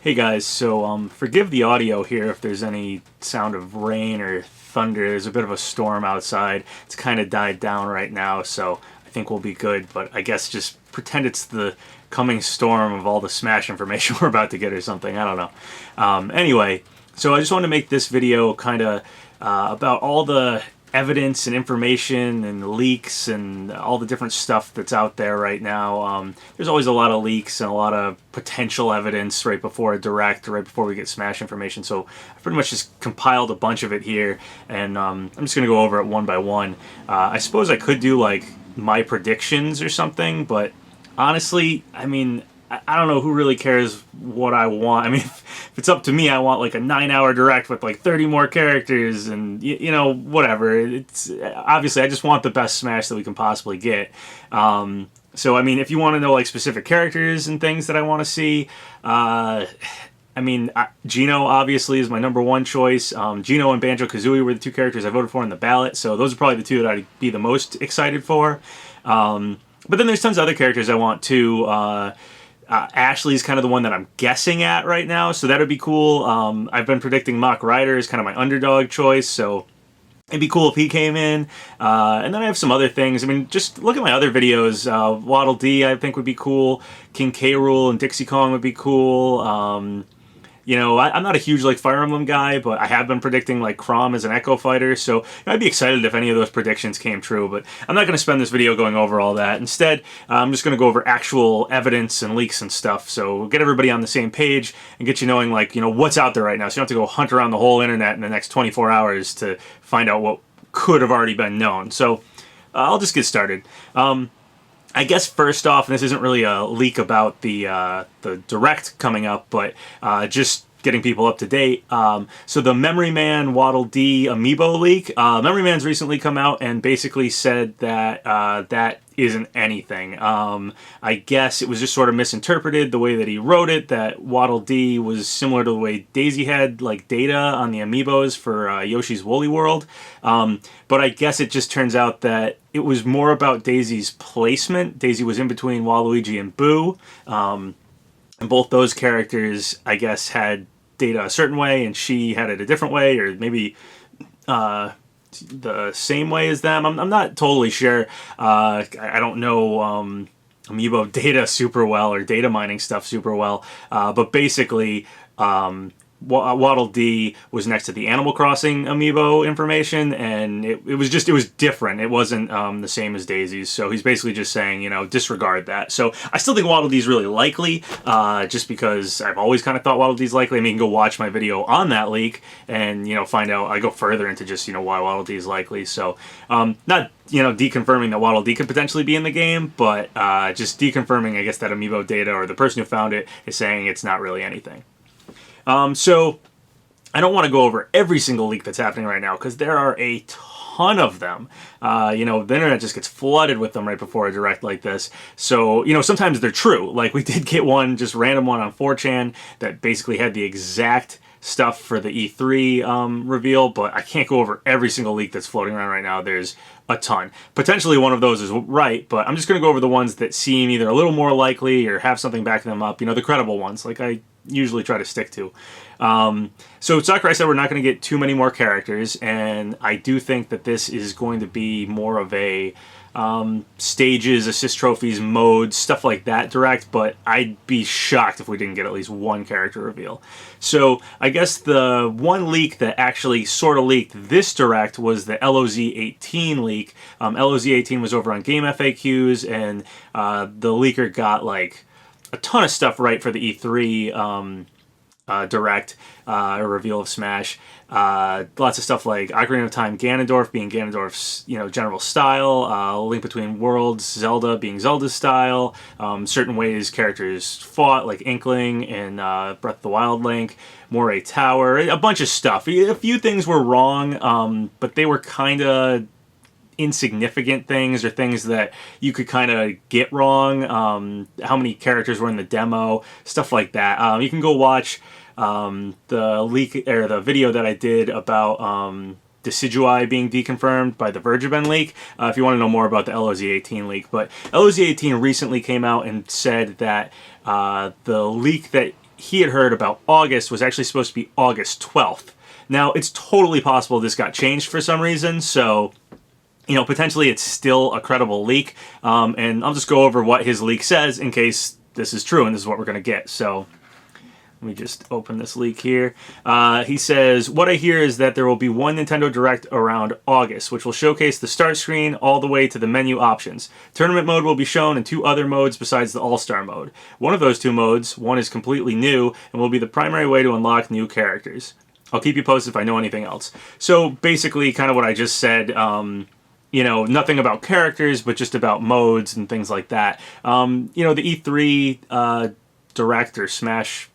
Hey guys, so forgive the audio here if there's any sound of rain or thunder. There's a bit of a storm outside. It's kind of died down right now, so I think we'll be good. But I guess just pretend it's the coming storm of all the Smash information we're about to get or something. I don't know. Anyway, so I just wanted to make this video kind of about all the evidence and information and leaks and all the different stuff that's out there right now. There's always a lot of leaks and a lot of potential evidence right before a direct or right before we get Smash information. So I pretty much just compiled a bunch of it here, and I'm just going to go over it one by one. I suppose I could do like my predictions or something, but honestly, I mean, I don't know who really cares what I want. I mean, if it's up to me, I want like a 9-hour direct with like 30 more characters and, you know, whatever. It's obviously, I just want the best Smash that we can possibly get. So, I mean, if you want to know like specific characters and things that I want to see, I mean, Gino obviously is my number one choice. Gino and Banjo-Kazooie were the two characters I voted for in the ballot, so those are probably the two that I'd be the most excited for. But then there's tons of other characters I want too. Ashley's kind of the one that I'm guessing at right now, so that would be cool. I've been predicting Mach Rider as kind of my underdog choice, so it'd be cool if he came in. And then I have some other things. I mean, just look at my other videos. Waddle Dee I think would be cool. King K Rool and Dixie Kong would be cool. You know, I'm not a huge like Fire Emblem guy, but I have been predicting like Chrom as an Echo Fighter, so I'd be excited if any of those predictions came true, but I'm not going to spend this video going over all that. Instead, I'm just going to go over actual evidence and leaks and stuff, so get everybody on the same page and get you knowing like, you know, what's out there right now, so you don't have to go hunt around the whole internet in the next 24 hours to find out what could have already been known. So I'll just get started. I guess first off, and this isn't really a leak about the direct coming up, but just getting people up to date. So the Memory Man Waddle Dee amiibo leak. Memory Man's recently come out and basically said that that isn't anything. I guess it was just sort of misinterpreted the way that he wrote it, that Waddle Dee was similar to the way Daisy had like data on the amiibos for Yoshi's Woolly World. But I guess it just turns out that it was more about Daisy's placement. Daisy was in between Waluigi and Boo. And both those characters, I guess, had data a certain way, and she had it a different way, or maybe the same way as them. I'm not totally sure. I don't know amiibo data super well, or data mining stuff super well. But basically, Waddle Dee was next to the Animal Crossing amiibo information, and it was different. It wasn't the same as Daisy's, so he's basically just saying, you know, disregard that. So I still think Waddle Dee's really likely, just because I've always kind of thought Waddle Dee's likely. I mean, you can go watch my video on that leak and, you know, find out. I go further into just, you know, why Waddle Dee's likely. So not, you know, deconfirming that Waddle Dee could potentially be in the game, but just deconfirming, I guess, that amiibo data, or the person who found it is saying it's not really anything. So I don't want to go over every single leak that's happening right now, because there are a ton of them. You know, the internet just gets flooded with them right before a direct like this. So, you know, sometimes they're true. Like, we did get one, just random one on 4chan that basically had the exact stuff for the E3 reveal, but I can't go over every single leak that's floating around right now. There's a ton. Potentially one of those is right, but I'm just going to go over the ones that seem either a little more likely or have something backing them up, you know, the credible ones, like I usually try to stick to. So Sakurai said we're not going to get too many more characters, and I do think that this is going to be more of a stages, assist trophies, modes, stuff like that direct, but I'd be shocked if we didn't get at least one character reveal. So I guess the one leak that actually sort of leaked this direct was the LOZ-18 leak. LOZ-18 was over on Game FAQs, and the leaker got like a ton of stuff right for the E3 direct, a reveal of Smash. Lots of stuff like Ocarina of Time Ganondorf being Ganondorf's, you know, general style, Link Between Worlds Zelda being Zelda's style, certain ways characters fought, like Inkling and Breath of the Wild Link, Moray Tower, a bunch of stuff. A few things were wrong, but they were kind of insignificant things, or things that you could kind of get wrong. How many characters were in the demo, stuff like that. You can go watch the leak, or the video that I did about Decidueye being deconfirmed by the Vergaben leak, if you want to know more about the LOZ-18 leak. But LOZ-18 recently came out and said that the leak that he had heard about August was actually supposed to be August 12th. Now, it's totally possible this got changed for some reason, so, you know, potentially it's still a credible leak. And I'll just go over what his leak says in case this is true and this is what we're going to get. So let me just open this leak here. He says, what I hear is that there will be one Nintendo Direct around August, which will showcase the start screen all the way to the menu options. Tournament mode will be shown and 2 other modes besides the All-Star mode. One of those 2 modes, one is completely new and will be the primary way to unlock new characters. I'll keep you posted if I know anything else. So basically kind of what I just said, you know, nothing about characters, but just about modes and things like that. You know, the E3 Direct or Smash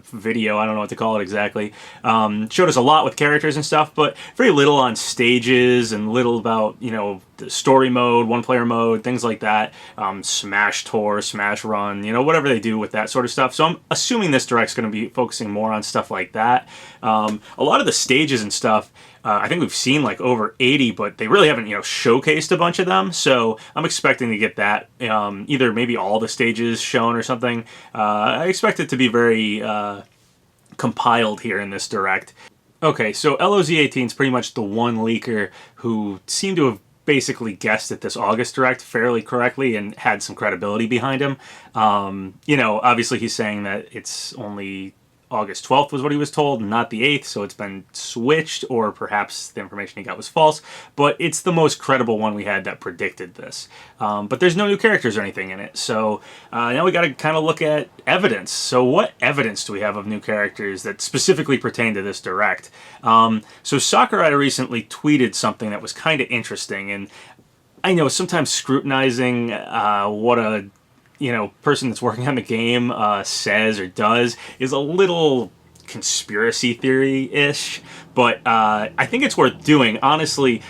video, I don't know what to call it exactly, showed us a lot with characters and stuff, but very little on stages and little about, you know, the story mode, one-player mode, things like that, Smash Tour, Smash Run, you know, whatever they do with that sort of stuff. So I'm assuming this Direct's going to be focusing more on stuff like that. A lot of the stages and stuff, I think we've seen like over 80, but they really haven't, you know, showcased a bunch of them. So I'm expecting to get that, either maybe all the stages shown or something. I expect it to be very compiled here in this Direct. Okay, so LOZ18 is pretty much the one leaker who seemed to have basically guessed at this August Direct fairly correctly and had some credibility behind him. You know, obviously he's saying that it's only August 12th was what he was told, not the 8th, so it's been switched, or perhaps the information he got was false, but it's the most credible one we had that predicted this. But there's no new characters or anything in it, so now we got to kind of look at evidence. So what evidence do we have of new characters that specifically pertain to this Direct? So Sakurai recently tweeted something that was kind of interesting, and I know sometimes scrutinizing what a person that's working on the game says or does is a little conspiracy theory-ish, but I think it's worth doing. Honestly,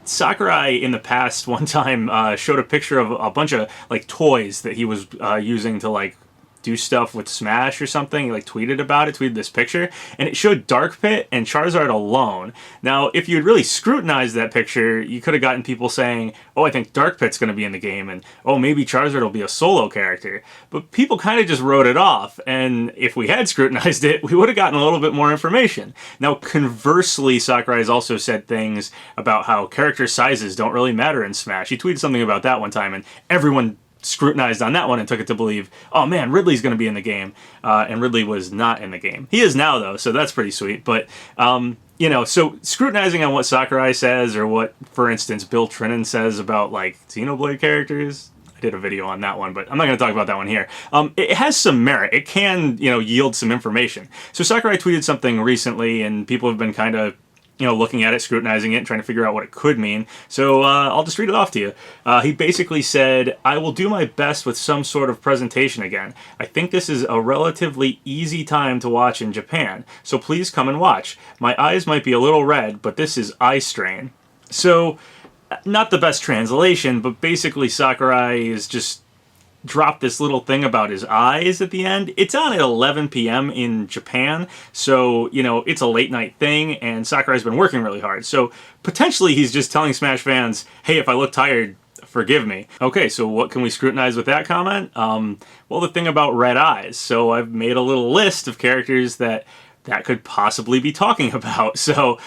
Sakurai in the past one time showed a picture of a bunch of like toys that he was using to like do stuff with Smash or something. He like tweeted about it, tweeted this picture, and it showed Dark Pit and Charizard alone. Now, if you had really scrutinized that picture, you could have gotten people saying, oh, I think Dark Pit's going to be in the game, and oh, maybe Charizard will be a solo character. But people kind of just wrote it off, and if we had scrutinized it, we would have gotten a little bit more information. Now, conversely, Sakurai has also said things about how character sizes don't really matter in Smash. He tweeted something about that one time, and everyone scrutinized on that one and took it to believe, oh man, Ridley's going to be in the game, and Ridley was not in the game. He is now though, so that's pretty sweet. But so scrutinizing on what Sakurai says, or what, for instance, Bill Trinan says about like Xenoblade characters. I did a video on that one, but I'm not going to talk about that one here. It has some merit. It can, yield some information. So Sakurai tweeted something recently, and people have been kind of looking at it, scrutinizing it, and trying to figure out what it could mean. So I'll just read it off to you. He basically said, I will do my best with some sort of presentation again. I think this is a relatively easy time to watch in Japan, so please come and watch. My eyes might be a little red, but this is eye strain. So, not the best translation, but basically Sakurai is just dropped this little thing about his eyes at the end. It's on at 11 p.m. in Japan, so, it's a late night thing, and Sakurai's been working really hard. So, potentially he's just telling Smash fans, hey, if I look tired, forgive me. Okay, so what can we scrutinize with that comment? Well, the thing about red eyes. So I've made a little list of characters that could possibly be talking about. So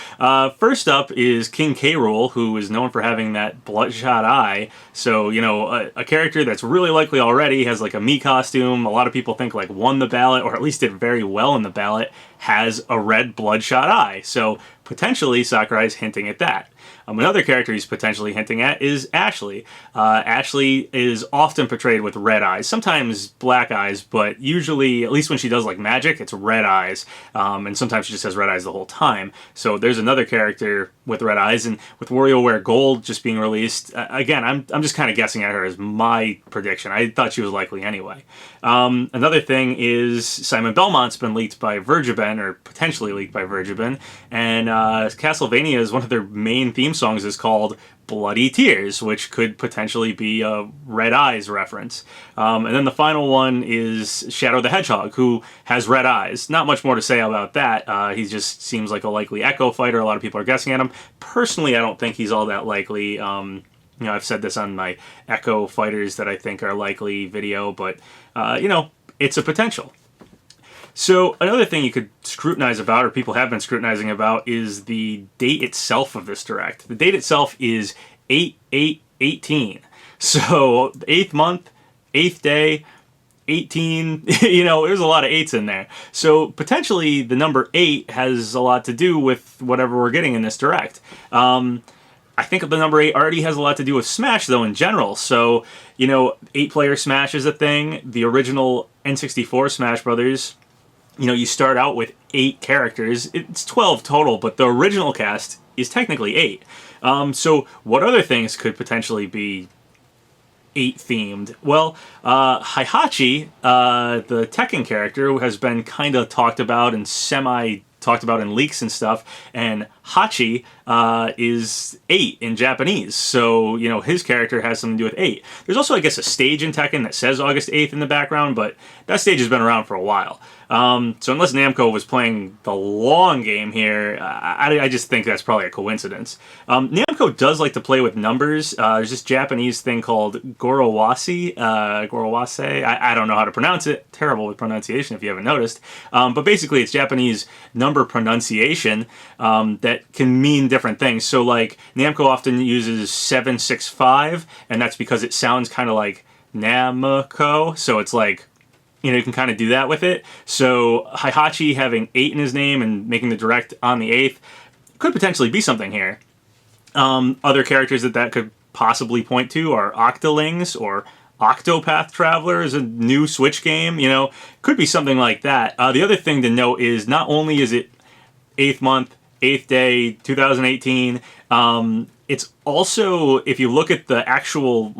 first up is King K Rool, who is known for having that bloodshot eye. So, a character that's really likely already has like a Mii costume. A lot of people think like won the ballot, or at least did very well in the ballot, has a red bloodshot eye. So potentially Sakurai's hinting at that. Another character he's potentially hinting at is Ashley. Ashley is often portrayed with red eyes, sometimes black eyes, but usually, at least when she does like magic, it's red eyes, and sometimes she just has red eyes the whole time. So there's another character with red eyes, and with WarioWare Gold just being released, again, I'm just kind of guessing at her as my prediction. I thought she was likely anyway. Another thing is Simon Belmont's been leaked by Vergeben, or potentially leaked by Vergeben, and Castlevania is one of their main theme songs is called Bloody Tears, which could potentially be a Red Eyes reference. And then the final one is Shadow the Hedgehog, who has red eyes. Not much more to say about that. He just seems like a likely Echo fighter. A lot of people are guessing at him. Personally, I don't think he's all that likely. I've said this on my Echo fighters that I think are likely video, but, it's a potential. So another thing you could scrutinize about, or people have been scrutinizing about, is the date itself of this direct. The date itself is 8/8/18. So the 8th month, 8th day, 18, there's a lot of 8s in there. So potentially the number 8 has a lot to do with whatever we're getting in this direct. I think the number 8 already has a lot to do with Smash, though, in general. So, 8-player Smash is a thing. The original N64 Smash Brothers, you start out with 8 characters. It's 12 total, but the original cast is technically 8. So what other things could potentially be 8 themed? Well, Heihachi, the Tekken character, who has been kind of talked about and talked about in leaks and stuff, and Hachi is 8 in Japanese, so his character has something to do with 8. There's also, I guess, a stage in Tekken that says August 8th in the background, but that stage has been around for a while. So unless Namco was playing the long game here, I just think that's probably a coincidence. Namco does like to play with numbers. There's this Japanese thing called Gorowase. I don't know how to pronounce it. Terrible with pronunciation if you haven't noticed. But basically it's Japanese number pronunciation that can mean different things. So like Namco often uses 765, and that's because it sounds kind of like Namco. So it's like, you can kind of do that with it. So Heihachi having 8 in his name and making the direct on the 8th could potentially be something here. Other characters that could possibly point to are Octolings or Octopath Traveler is a new Switch game, could be something like that. The other thing to note is not only is it 8th month, 8th day, 2018, it's also, if you look at the actual,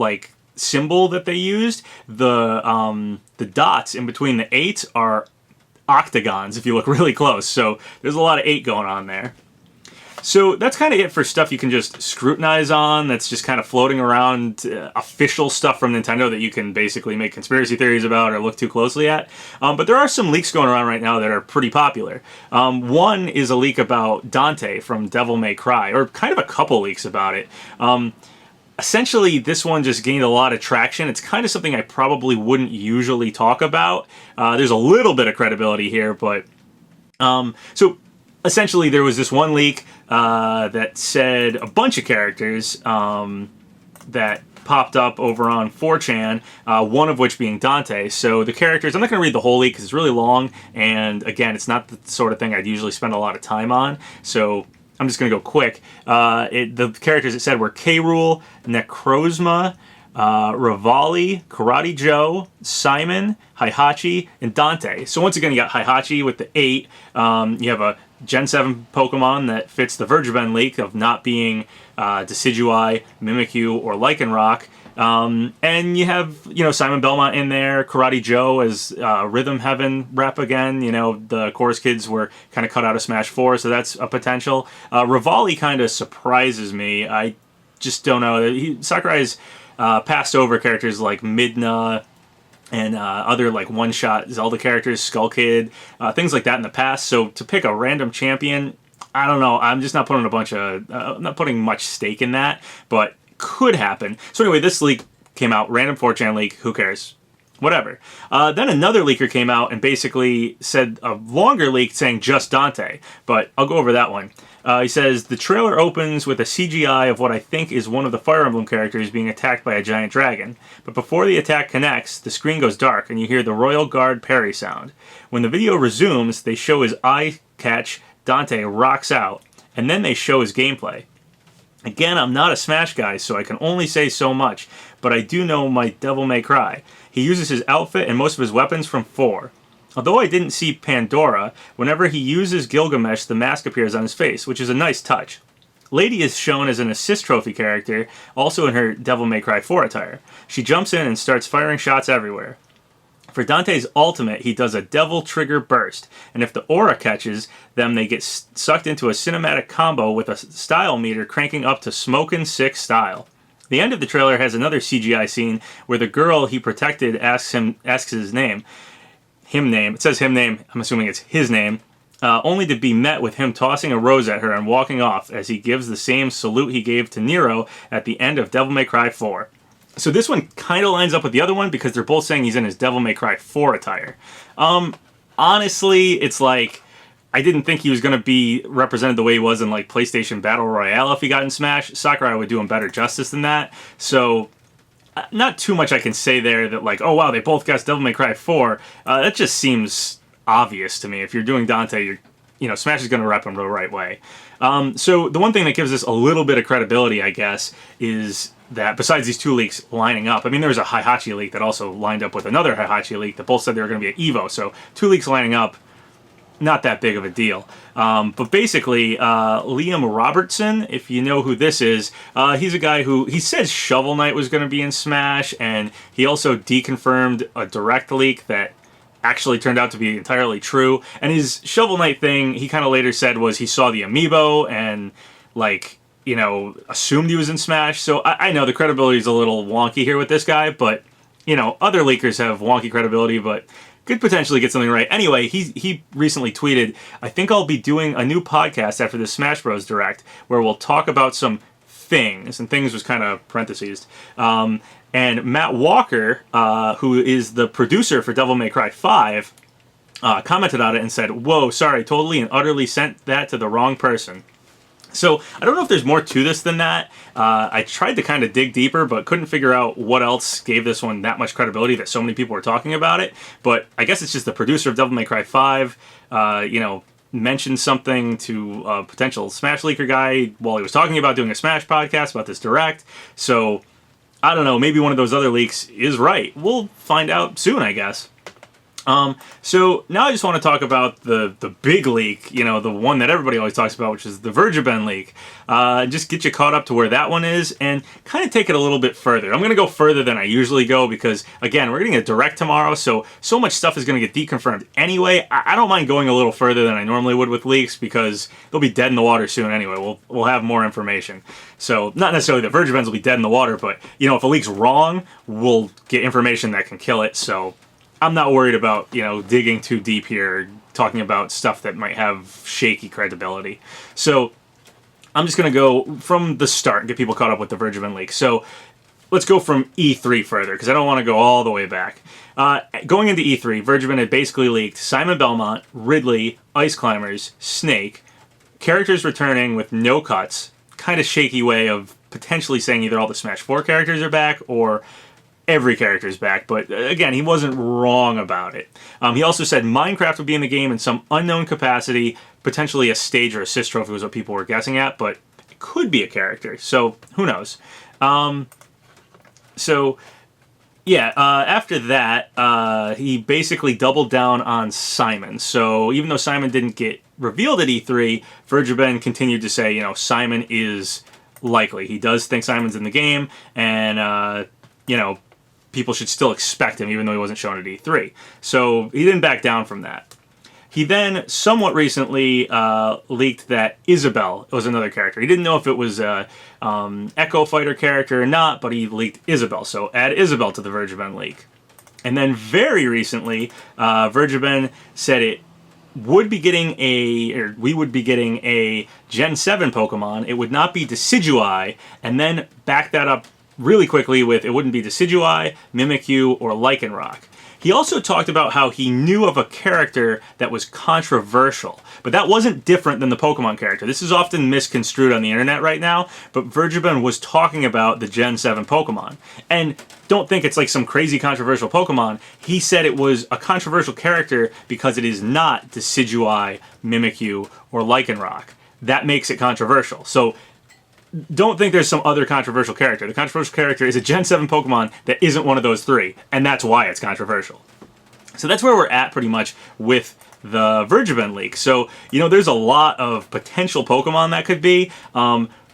symbol that they used, the dots in between the 8s are octagons if you look really close. So there's a lot of 8 going on there. So that's kind of it for stuff you can just scrutinize on, that's just kind of floating around, official stuff from Nintendo that you can basically make conspiracy theories about or look too closely at. But there are some leaks going around right now that are pretty popular. One is a leak about Dante from Devil May Cry, or kind of a couple leaks about it. Essentially, this one just gained a lot of traction. It's kind of something I probably wouldn't usually talk about. There's a little bit of credibility here, but... So, essentially, there was this one leak that said a bunch of characters that popped up over on 4chan, one of which being Dante. So the characters, I'm not going to read the whole leak because it's really long, and again, it's not the sort of thing I'd usually spend a lot of time on, so I'm just going to go quick. The characters it said were K Rool, Necrozma, Rivali, Karate Joe, Simon, Heihachi, and Dante. So once again, you got Heihachi with the 8. You have a Gen 7 Pokemon that fits the Vergeben leak of not being Decidueye, Mimikyu, or Lycanroc. And you have, Simon Belmont in there, Karate Joe as Rhythm Heaven rep again. The Chorus Kids were kind of cut out of Smash 4, so that's a potential. Rivali kind of surprises me. I just don't know. Sakurai's passed over characters like Midna and other one-shot Zelda characters, Skull Kid, things like that in the past. So to pick a random champion, I don't know. I'm just not putting not putting much stake in that, but could happen. So anyway, this leak came out, random 4chan leak, who cares? Whatever. Then another leaker came out and basically said a longer leak saying just Dante, but I'll go over that one. He says, the trailer opens with a CGI of what I think is one of the Fire Emblem characters being attacked by a giant dragon. But before the attack connects, the screen goes dark and you hear the Royal Guard parry sound. When the video resumes, they show his eye catch, Dante rocks out, and then they show his gameplay. Again, I'm not a Smash guy, so I can only say so much, but I do know my Devil May Cry. He uses his outfit and most of his weapons from 4. Although I didn't see Pandora, whenever he uses Gilgamesh, the mask appears on his face, which is a nice touch. Lady is shown as an assist trophy character, also in her Devil May Cry 4 attire. She jumps in and starts firing shots everywhere. For Dante's ultimate, he does a Devil Trigger Burst, and if the aura catches them, they get sucked into a cinematic combo with a style meter cranking up to Smokin' Sick style. The end of the trailer has another CGI scene where the girl he protected asks his name. Him name. It says him name. I'm assuming it's his name. Only to be met with him tossing a rose at her and walking off as he gives the same salute he gave to Nero at the end of Devil May Cry 4. So this one kind of lines up with the other one because they're both saying he's in his Devil May Cry 4 attire. honestly, it's like, I didn't think he was going to be represented the way he was in like PlayStation Battle Royale if he got in Smash. Sakurai would do him better justice than that. So not too much I can say there that like, oh wow, they both guessed Devil May Cry 4. That just seems obvious to me. If you're doing Dante, Smash is going to rep him the right way. So the one thing that gives this a little bit of credibility, I guess, is that besides these two leaks lining up, I mean, there was a Heihachi leak that also lined up with another Heihachi leak that both said they were going to be at EVO. So two leaks lining up, not that big of a deal. But basically, Liam Robertson, if you know who this is, he's a guy who, he said Shovel Knight was going to be in Smash, and he also deconfirmed a direct leak that actually turned out to be entirely true. And his Shovel Knight thing, he kind of later said was he saw the amiibo and, like, assumed he was in Smash. So I know the credibility is a little wonky here with this guy, but, other leakers have wonky credibility, but could potentially get something right. Anyway, he recently tweeted, I think I'll be doing a new podcast after the Smash Bros. Direct where we'll talk about some things, and things was kind of parentheses. And Matt Walker, who is the producer for Devil May Cry 5, commented on it and said, whoa, sorry, totally and utterly sent that to the wrong person. So I don't know if there's more to this than that. I tried to kind of dig deeper, but couldn't figure out what else gave this one that much credibility that so many people were talking about it. But I guess it's just the producer of Devil May Cry 5, mentioned something to a potential Smash leaker guy while he was talking about doing a Smash podcast about this direct. So I don't know, maybe one of those other leaks is right. We'll find out soon, I guess. So now I just want to talk about the big leak, the one that everybody always talks about, which is the Vergaben leak. Just get you caught up to where that one is and kind of take it a little bit further. I'm going to go further than I usually go because, again, we're getting a direct tomorrow, so much stuff is going to get deconfirmed anyway. I don't mind going a little further than I normally would with leaks because they'll be dead in the water soon anyway. We'll have more information. So not necessarily that Vergabens will be dead in the water, but, if a leak's wrong, we'll get information that can kill it, so I'm not worried about, digging too deep here, talking about stuff that might have shaky credibility. So I'm just going to go from the start and get people caught up with the Vergaben leak. So let's go from E3 further, because I don't want to go all the way back. Going into E3, Vergaben had basically leaked Simon Belmont, Ridley, Ice Climbers, Snake, characters returning with no cuts, kind of shaky way of potentially saying either all the Smash 4 characters are back or every character's back, but again, he wasn't wrong about it. He also said Minecraft would be in the game in some unknown capacity, potentially a stage or assist trophy was what people were guessing at, but it could be a character, so who knows. After that, he basically doubled down on Simon. So even though Simon didn't get revealed at E3, Vergaben continued to say, Simon is likely. He does think Simon's in the game, and, people should still expect him even though he wasn't shown at E3. So he didn't back down from that. He then somewhat recently leaked that Isabelle was another character. He didn't know if it was a Echo Fighter character or not, but he leaked Isabelle. So add Isabelle to the Vergaben leak. And then very recently, Vergaben said we would be getting a Gen 7 Pokemon. It would not be Decidueye, and then back that up really quickly with it wouldn't be Decidueye, Mimikyu, or Lycanroc. He also talked about how he knew of a character that was controversial, but that wasn't different than the Pokemon character. This is often misconstrued on the internet right now, but Vergaben was talking about the Gen 7 Pokemon. And don't think it's like some crazy controversial Pokemon. He said it was a controversial character because it is not Decidueye, Mimikyu, or Lycanroc. That makes it controversial. So don't think there's some other controversial character. The controversial character is a Gen 7 Pokemon that isn't one of those three, and that's why it's controversial. So that's where we're at pretty much with the Vergaben leak. So, there's a lot of potential Pokemon that could be.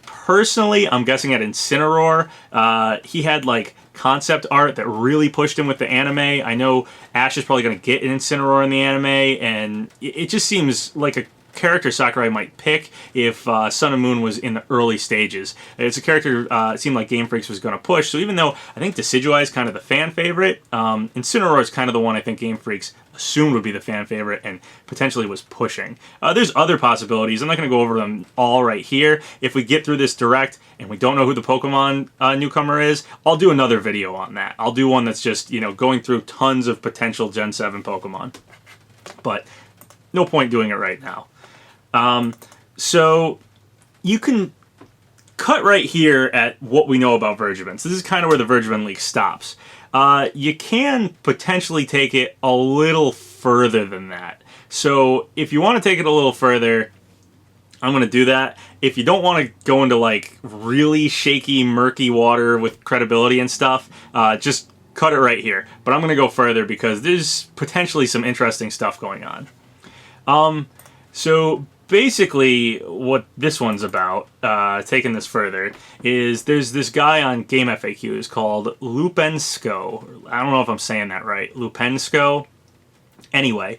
Personally, I'm guessing at Incineroar. He had, concept art that really pushed him with the anime. I know Ash is probably going to get an Incineroar in the anime, and it just seems like a character Sakurai might pick if Sun and Moon was in the early stages. It's a character it seemed like Game Freaks was going to push, so even though I think Decidueye is kind of the fan favorite, Incineroar is kind of the one I think Game Freaks assumed would be the fan favorite and potentially was pushing. There's other possibilities. I'm not going to go over them all right here. If we get through this direct and we don't know who the Pokemon newcomer is, I'll do another video on that. I'll do one that's just, going through tons of potential Gen 7 Pokemon. but no point doing it right now. So you can cut right here at what we know about Vergibin. So this is kind of where the Vergibin leak stops. You can potentially take it a little further than that. So if you want to take it a little further, I'm going to do that. If you don't want to go into like really shaky, murky water with credibility and stuff, just cut it right here. But I'm going to go further because there's potentially some interesting stuff going on. So basically what this one's about, taking this further, is there's this guy on Game FAQs called Lupensko. I don't know if I'm saying that right. Lupensko. Anyway,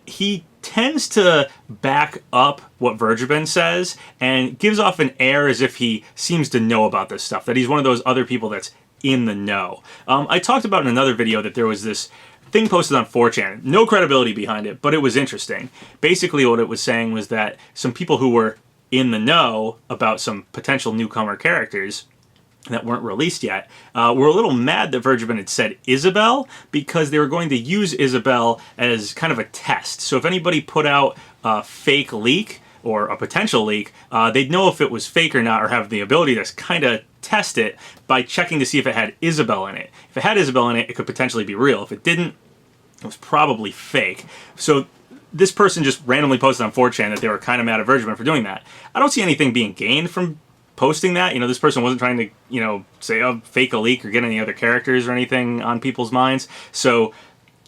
he tends to back up what Vergibin says and gives off an air as if he seems to know about this stuff, that he's one of those other people that's in the know. I talked about in another video that there was this thing posted on 4chan, no credibility behind it, but it was interesting. Basically what it was saying was that some people who were in the know about some potential newcomer characters that weren't released yet were a little mad that Vergibin had said Isabelle, because they were going to use Isabelle as kind of a test. So if anybody put out a fake leak or a potential leak, they'd know if it was fake or not, or have the ability to kind of test it by checking to see if it had Isabelle in it. If it had Isabelle in it, it could potentially be real. If it didn't, it was probably fake. So this person just randomly posted on 4chan that they were kind of mad at Vergibin for doing that. I don't see anything being gained from posting that. You know, this person wasn't trying to, you know, say, oh, fake a leak or get any other characters or anything on people's minds. So,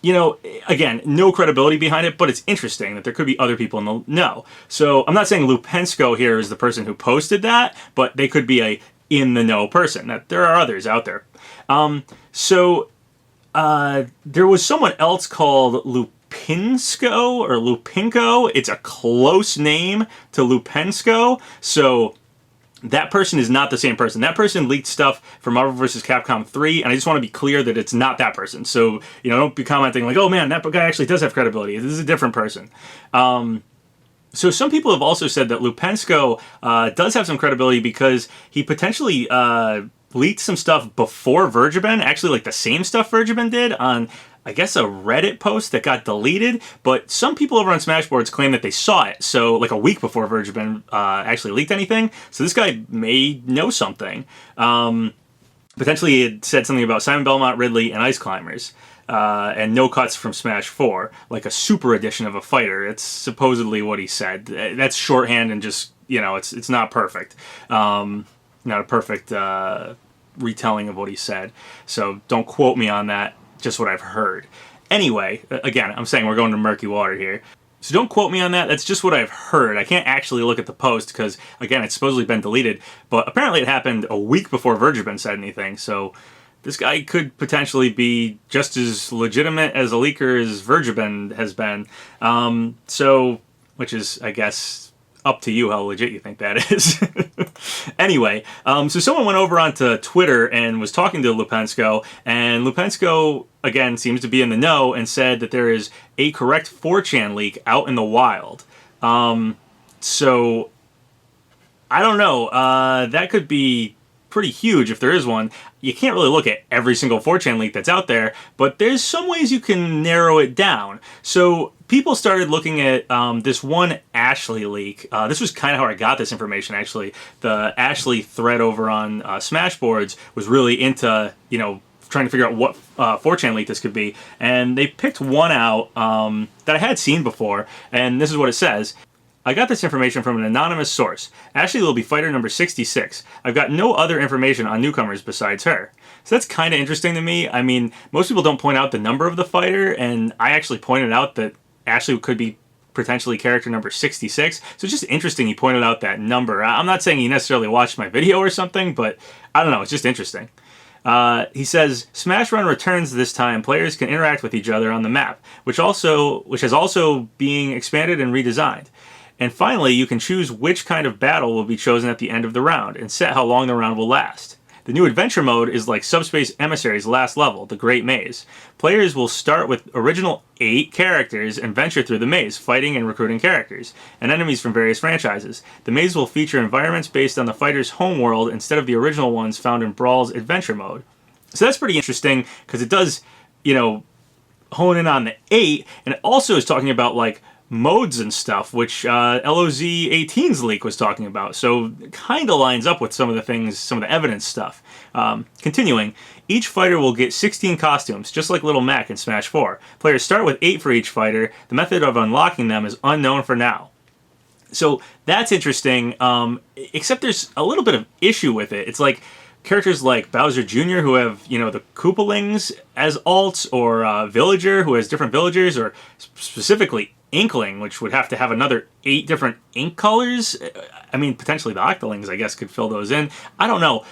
you know, again, no credibility behind it, but it's interesting that there could be other people in the know. So I'm not saying Lupensko here is the person who posted that, but they could be a in the know person. That there are others out there. There was someone else called Lupinsko or Lupinko. It's a close name to Lupensko. So that person is not the same person. That person leaked stuff for Marvel vs. Capcom 3, and I just want to be clear that it's not that person. So, you know, don't be commenting like, oh man, that guy actually does have credibility. This is a different person. So some people have also said that Lupensko does have some credibility because he potentially leaked some stuff before Vergibin, actually like the same stuff Vergibin did on, I guess, a Reddit post that got deleted, but some people over on Smashboards claim that they saw it, so like a week before Vergibin actually leaked anything. So this guy may know something. Potentially he had said something about Simon Belmont, Ridley, and Ice Climbers. And no cuts from Smash 4, like a super edition of a fighter. It's supposedly what he said. That's shorthand and just, you know, it's not perfect. Not a perfect retelling of what he said. So don't quote me on that, just what I've heard. Anyway, again, I'm saying we're going to murky water here. So don't quote me on that. That's just what I've heard. I can't actually look at the post because, again, it's supposedly been deleted. But apparently it happened a week before Vergibin said anything. So this guy could potentially be just as legitimate as a leaker as Vergibin has been. Which is, I guess, up to you how legit you think that is. Anyway, so someone went over onto Twitter and was talking to Lupensko, and Lupensko, again, seems to be in the know and said that there is a correct 4chan leak out in the wild. So, I don't know. That could be pretty huge if there is one. You can't really look at every single 4chan leak that's out there, but there's some ways you can narrow it down. So people started looking at this one Ashley leak. This was kind of how I got this information, actually. The Ashley thread over on Smashboards was really into, you know, trying to figure out what 4chan leak this could be. And they picked one out that I had seen before, and this is what it says. I got this information from an anonymous source. Ashley will be fighter number 66. I've got no other information on newcomers besides her. So that's kind of interesting to me. I mean, most people don't point out the number of the fighter, and I actually pointed out that Ashley could be potentially character number 66. So it's just interesting he pointed out that number. I'm not saying he necessarily watched my video or something, but I don't know, it's just interesting. He says, Smash Run returns this time. Players can interact with each other on the map, which has also being expanded and redesigned. And finally, you can choose which kind of battle will be chosen at the end of the round, and set how long the round will last. The new adventure mode is like Subspace Emissary's last level, the Great Maze. Players will start with original 8 characters and venture through the maze, fighting and recruiting characters, and enemies from various franchises. The maze will feature environments based on the fighter's home world instead of the original ones found in Brawl's adventure mode. So that's pretty interesting, because it does, you know, hone in on the 8, and it also is talking about like modes and stuff, which LOZ18's leak was talking about. So it kind of lines up with some of the things, some of the evidence stuff. Continuing, each fighter will get 16 costumes, just like Little Mac in Smash 4. Players start with 8 for each fighter. The method of unlocking them is unknown for now. So that's interesting, except there's a little bit of issue with it. It's like characters like Bowser Jr. who have, you know, the Koopalings as alts, or Villager who has different villagers, or specifically Inkling, which would have to have another 8 different ink colors. I mean, potentially the Octolings, I guess, could fill those in. I don't know.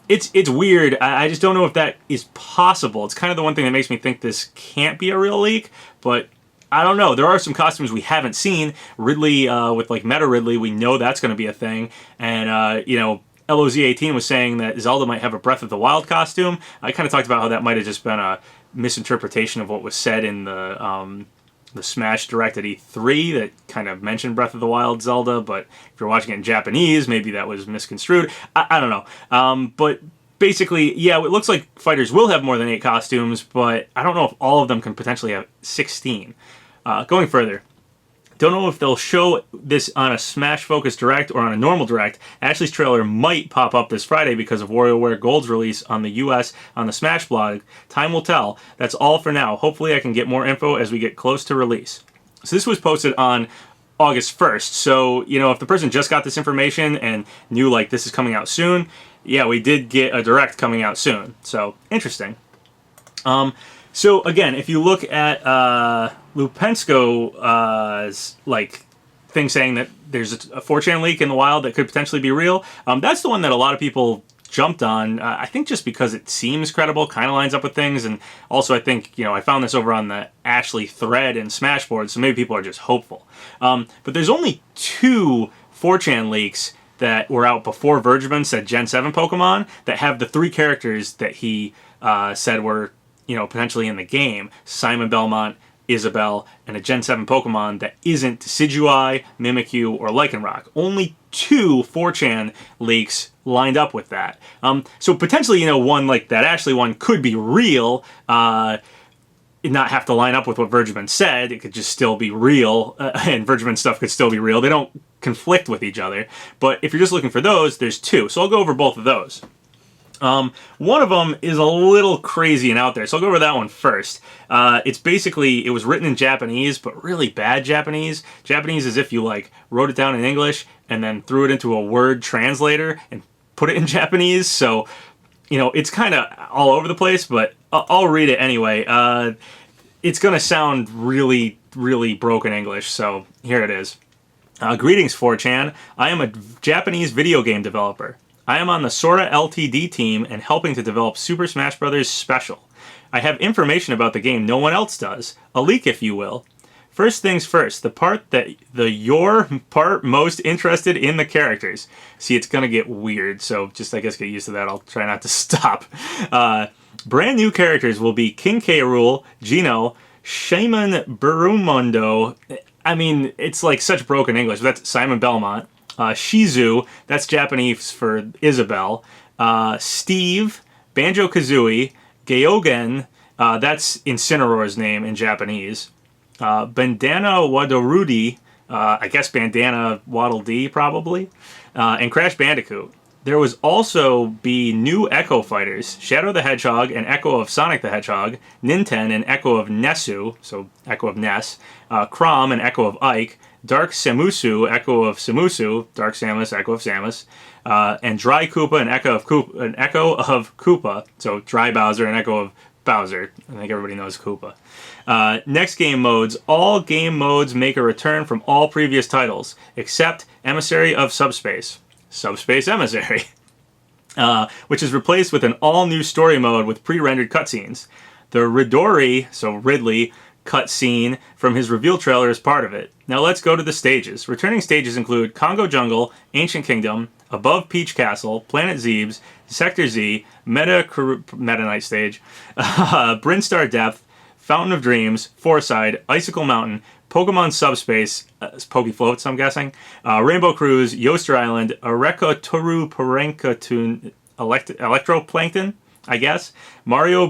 It's weird. I just don't know if that is possible. It's kind of the one thing that makes me think this can't be a real leak, but I don't know. There are some costumes we haven't seen. Ridley, with like Meta Ridley, we know that's going to be a thing. And, you know, LOZ18 was saying that Zelda might have a Breath of the Wild costume. I kind of talked about how that might have just been a misinterpretation of what was said in the Smash Direct at E3 that kind of mentioned Breath of the Wild Zelda, but if you're watching it in Japanese, maybe that was misconstrued. I don't know. But basically, yeah, it looks like fighters will have more than 8 costumes, but I don't know if all of them can potentially have 16. Going further, don't know if they'll show this on a Smash Focus Direct or on a normal Direct. Ashley's trailer might pop up this Friday because of WarioWare Gold's release on the US on the Smash blog. Time will tell. That's all for now. Hopefully I can get more info as we get close to release. So this was posted on August 1st. So, you know, if the person just got this information and knew like this is coming out soon, yeah, we did get a Direct coming out soon. So, interesting. So again, if you look at Lupensko's like thing saying that there's a 4chan leak in the wild that could potentially be real, that's the one that a lot of people jumped on. I think just because it seems credible, kind of lines up with things, and also I think, you know, I found this over on the Ashley thread in Smashboard, so maybe people are just hopeful. But there's only 2 4chan leaks that were out before Vergeman said Gen 7 Pokemon that have the 3 characters that he said were, you know, potentially in the game: Simon Belmont, Isabelle, and a Gen 7 Pokemon that isn't Decidueye, Mimikyu, or Lycanroc. Only 2 4chan leaks lined up with that. So potentially, you know, one like that Ashley one could be real, not have to line up with what Vergeman said. It could just still be real, and Vergeman stuff could still be real. They don't conflict with each other. But if you're just looking for those, there's 2. So I'll go over both of those. One of them is a little crazy and out there, so I'll go over that one first. It's basically, it was written in Japanese, but really bad Japanese. Japanese as if you like wrote it down in English and then threw it into a word translator and put it in Japanese. So, you know, it's kind of all over the place, but I'll read it anyway. It's going to sound really, really broken English, so here it is. Greetings, 4chan. I am a Japanese video game developer. I am on the Sora Ltd team and helping to develop Super Smash Bros. Special. I have information about the game no one else does. A leak, if you will. First things first, your part most interested in the characters. See, it's going to get weird, so just, I guess, get used to that. I'll try not to stop. Brand new characters will be King K Rool, Gino, Shaman Burumundo. I mean, it's like such broken English. That's Simon Belmont. Shizu, that's Japanese for Isabelle. Steve, Banjo-Kazooie, Geogen, that's Incineroar's name in Japanese. Bandana Wadorudi, I guess Bandana Waddle Dee probably, and Crash Bandicoot. There was also be new Echo fighters: Shadow the Hedgehog and Echo of Sonic the Hedgehog, Ninten and Echo of Nessu, so Echo of Ness, Crom and Echo of Ike, Dark Samusu, Echo of Samusu, Dark Samus, Echo of Samus, and Dry Koopa and Echo of Koopa, so Dry Bowser and Echo of Bowser. I think everybody knows Koopa. Next game modes. All game modes make a return from all previous titles, except Emissary of Subspace. Subspace Emissary. Which is replaced with an all-new story mode with pre-rendered cutscenes. The Ridori, so Ridley, cutscene from his reveal trailer is part of it. Now let's go to the stages. Returning stages include Congo Jungle, Ancient Kingdom, Above Peach Castle, Planet Zebes, Sector Z, Meta Knight Stage, Brinstar Depth, Fountain of Dreams, Fourside, Icicle Mountain, Pokemon Subspace, Pokefloats, I'm guessing, Rainbow Cruise, Yoster Island, Areka Toru Parankatun, Electroplankton, I guess, Mario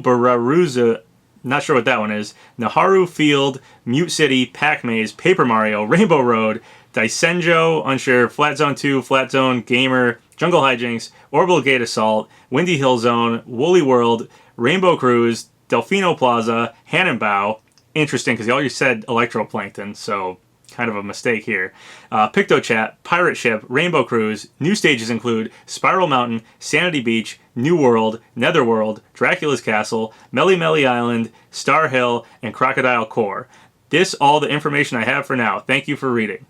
not sure what that one is. Naharu Field, Mute City, Pac Maze, Paper Mario, Rainbow Road, Daisenjo, unsure, Flat Zone 2, Flat Zone, Gamer, Jungle Hijinks, Orbital Gate Assault, Windy Hill Zone, Woolly World, Rainbow Cruise, Delfino Plaza, Hannenbau. Interesting, because he already said Electroplankton, so kind of a mistake here. PictoChat, Pirate Ship, Rainbow Cruise. New stages include Spiral Mountain, Sanity Beach, New World, Netherworld, Dracula's Castle, Melly Melly Island, Star Hill, and Crocodile Core. This all the information I have for now. Thank you for reading.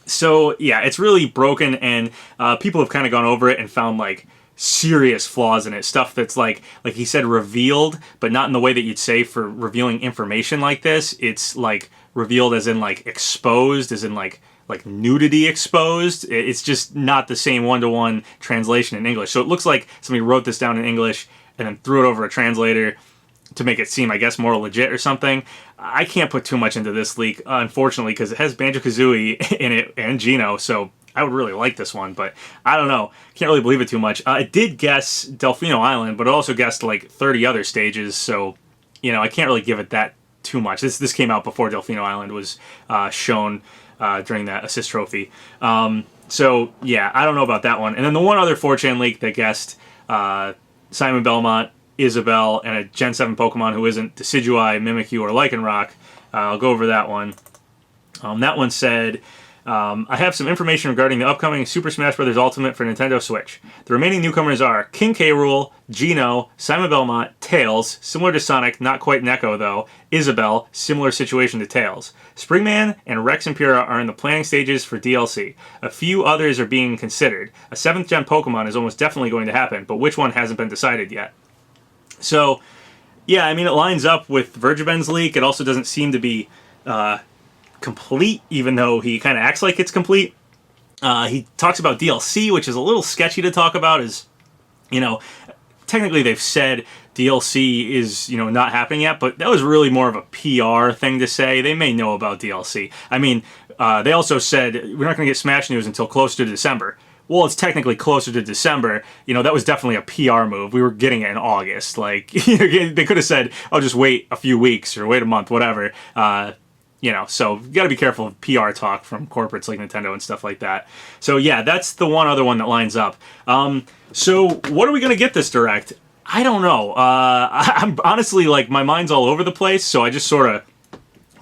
So yeah, it's really broken, and people have kind of gone over it and found like serious flaws in it. Stuff that's like he said, revealed, but not in the way that you'd say for revealing information like this. It's like revealed as in like exposed, as in like nudity exposed. It's just not the same one-to-one translation in English. So it looks like somebody wrote this down in English and then threw it over a translator to make it seem, I guess, more legit or something. I can't put too much into this leak, unfortunately, because it has Banjo-Kazooie in it and Geno, so I would really like this one, but I don't know. Can't really believe it too much. It did guess Delfino Island, but it also guessed like 30 other stages, so, you know, I can't really give it that too much. This came out before Delfino Island was shown during that assist trophy. So, yeah, I don't know about that one. And then the one other 4chan leak that guessed Simon Belmont, Isabelle, and a Gen 7 Pokemon who isn't Decidueye, Mimikyu, or Lycanroc. I'll go over that one. That one said, I have some information regarding the upcoming Super Smash Bros. Ultimate for Nintendo Switch. The remaining newcomers are King K. Rool, Geno, Simon Belmont, Tails, similar to Sonic, not quite Neko though, Isabelle, similar situation to Tails. Springman and Rex and Pura are in the planning stages for DLC. A few others are being considered. A 7th gen Pokemon is almost definitely going to happen, but which one hasn't been decided yet? So, yeah, I mean, it lines up with Vergiben's leak. It also doesn't seem to be complete, even though he kind of acts like it's complete. He talks about DLC, which is a little sketchy to talk about, as, you know, technically they've said DLC is, you know, not happening yet, but that was really more of a PR thing to say. They may know about DLC. I mean, they also said, we're not going to get Smash news until close to December. Well, it's technically closer to December. You know, that was definitely a PR move. We were getting it in August. Like, they could have said, "I'll just wait a few weeks or wait a month, whatever." You know, so you got to be careful of PR talk from corporates like Nintendo and stuff like that. So yeah, that's the one other one that lines up. So what are we going to get this Direct? I don't know. I'm honestly, like, my mind's all over the place, so I just sort of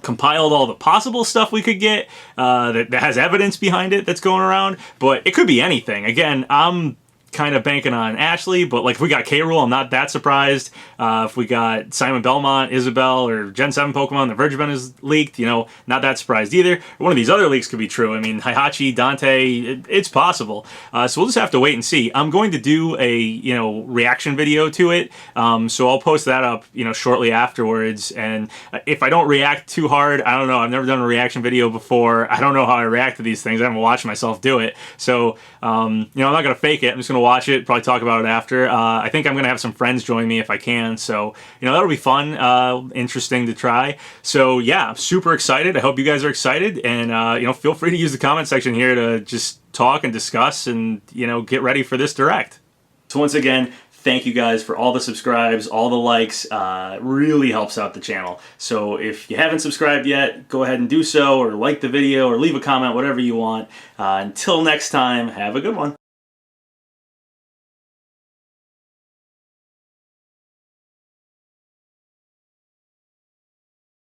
compiled all the possible stuff we could get that has evidence behind it that's going around, but it could be anything. Again, I'm kind of banking on Ashley, but like if we got K Rool, I'm not that surprised. If we got Simon Belmont, Isabelle, or Gen 7 Pokemon, the Vergiben is leaked, you know, not that surprised either. One of these other leaks could be true. I mean, Heihachi, Dante, it's possible. So we'll just have to wait and see. I'm going to do a, you know, reaction video to it, so I'll post that up, you know, shortly afterwards. And if I don't react too hard, I don't know. I've never done a reaction video before. I don't know how I react to these things. I haven't watched myself do it. So, you know, I'm not going to fake it. I'm just going to watch it, probably talk about it after. I think I'm going to have some friends join me if I can, so, you know, that'll be fun, interesting to try. So, yeah, I'm super excited. I hope you guys are excited, and, you know, feel free to use the comment section here to just talk and discuss and, you know, get ready for this Direct. So once again, thank you guys for all the subscribes, all the likes. It really helps out the channel. So if you haven't subscribed yet, go ahead and do so, or like the video, or leave a comment, whatever you want. Until next time, have a good one.